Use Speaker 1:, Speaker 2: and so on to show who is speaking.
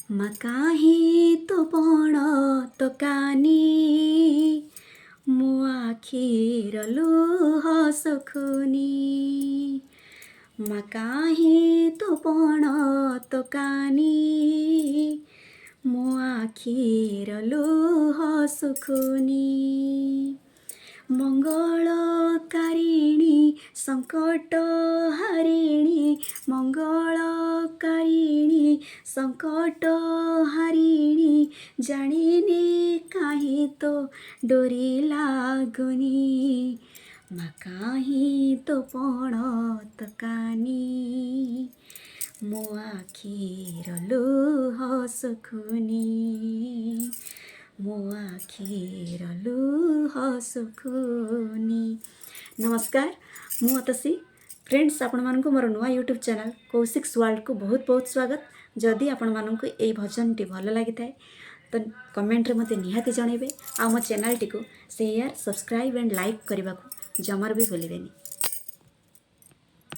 Speaker 1: मकाही तो पण तो कानी मो आखिर लुह सुखुनी मकाही तो पण तो कानी मो आखिर लुह सुखुनी मंगलकारिणी संकट हारिणी मंगलकारिणी संकट हारिणी जानिनी काहे तो डोरी लागुनी मकाही तो पण तो कानी मो आखिर लुह सुखुनी मो आखिर लुह सुखुनी। नमस्कार मु अतसी फ्रेंड्स आपण मानक मोर नुआ यूट्यूब चैनल कौशिक्स वर्ल्ड को बहुत बहुत स्वागत। जदि आपण मानक ये भजन टी भल लगी थाए तो कमेंट रे मते निहाती जणेबे आ मो चैनल टी को शेयर सब्सक्राइब एंड लाइक करने को जमार भी भूलिबेनी।